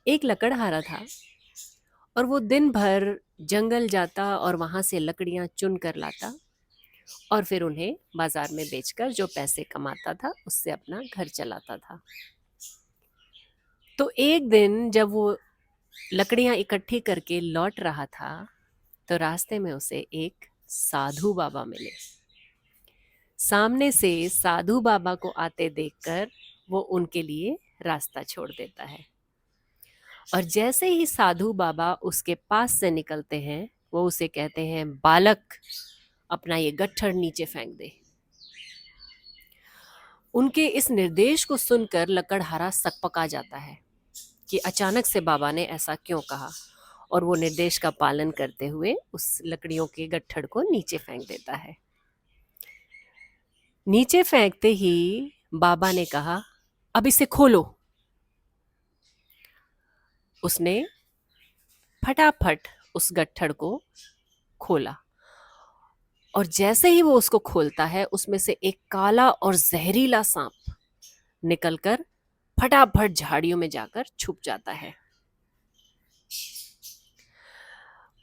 एक लकड़हारा था और वो दिन भर जंगल जाता और वहाँ से लकड़ियाँ चुन कर लाता और फिर उन्हें बाजार में बेचकर जो पैसे कमाता था उससे अपना घर चलाता था। तो एक दिन जब वो लकड़ियाँ इकट्ठी करके लौट रहा था तो रास्ते में उसे एक साधु बाबा मिले। सामने से साधु बाबा को आते देखकर वो उनके लिए रास्ता छोड़ देता है और जैसे ही साधु बाबा उसके पास से निकलते हैं वो उसे कहते हैं, बालक अपना ये गट्ठर नीचे फेंक दे। उनके इस निर्देश को सुनकर लकड़हारा सकपका जाता है कि अचानक से बाबा ने ऐसा क्यों कहा, और वो निर्देश का पालन करते हुए उस लकड़ियों के गट्ठर को नीचे फेंक देता है। नीचे फेंकते ही बाबा ने कहा, अब इसे खोलो। उसने फटाफट उस गट्ठर को खोला और जैसे ही वो उसको खोलता है उसमें से एक काला और जहरीला सांप निकलकर फटाफट झाड़ियों में जाकर छुप जाता है।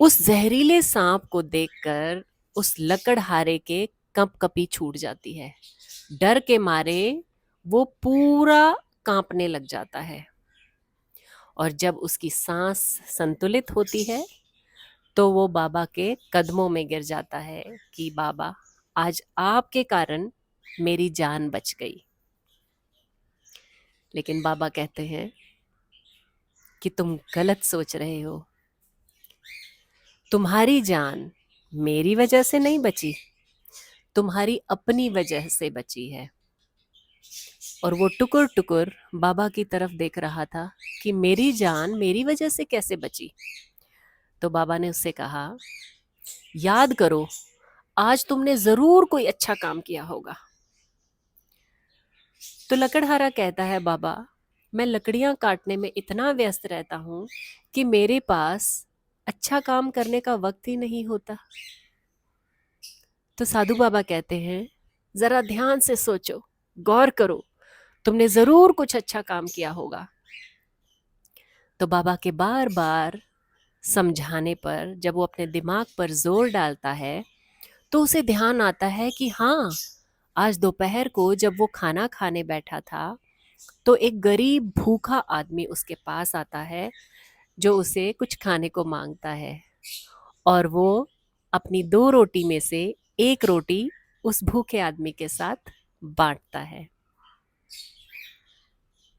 उस जहरीले सांप को देखकर उस लकड़हारे के कंपकपी छूट जाती है। डर के मारे वो पूरा कांपने लग जाता है और जब उसकी सांस संतुलित होती है तो वो बाबा के कदमों में गिर जाता है कि बाबा, आज आपके कारण मेरी जान बच गई। लेकिन बाबा कहते हैं कि तुम गलत सोच रहे हो, तुम्हारी जान मेरी वजह से नहीं बची, तुम्हारी अपनी वजह से बची है। और वो टुकुर टुकुर बाबा की तरफ देख रहा था कि मेरी जान मेरी वजह से कैसे बची। तो बाबा ने उससे कहा, याद करो, आज तुमने जरूर कोई अच्छा काम किया होगा। तो लकड़हारा कहता है, बाबा मैं लकड़ियां काटने में इतना व्यस्त रहता हूं कि मेरे पास अच्छा काम करने का वक्त ही नहीं होता। तो साधु बाबा कहते हैं, जरा ध्यान से सोचो, गौर करो, तुमने जरूर कुछ अच्छा काम किया होगा। तो बाबा के बार बार समझाने पर जब वो अपने दिमाग पर जोर डालता है तो उसे ध्यान आता है कि हाँ, आज दोपहर को जब वो खाना खाने बैठा था तो एक गरीब भूखा आदमी उसके पास आता है जो उसे कुछ खाने को मांगता है और वो अपनी 2 रोटी में से एक रोटी उस भूखे आदमी के साथ बांटता है।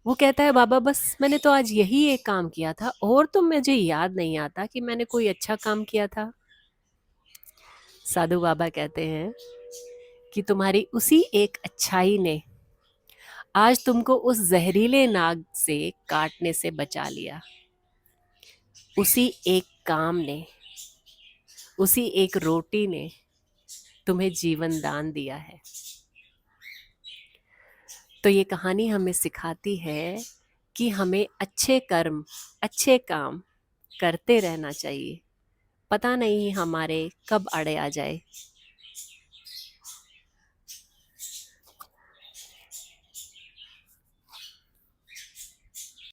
वो कहता है, बाबा बस मैंने तो आज यही एक काम किया था और तो मुझे याद नहीं आता कि मैंने कोई अच्छा काम किया था। साधु बाबा कहते हैं कि तुम्हारी उसी एक अच्छाई ने आज तुमको उस जहरीले नाग से काटने से बचा लिया। उसी एक काम ने, उसी एक रोटी ने तुम्हें जीवन दान दिया है। तो ये कहानी हमें सिखाती है कि हमें अच्छे कर्म, अच्छे काम करते रहना चाहिए। पता नहीं हमारे कब अड़े आ जाए।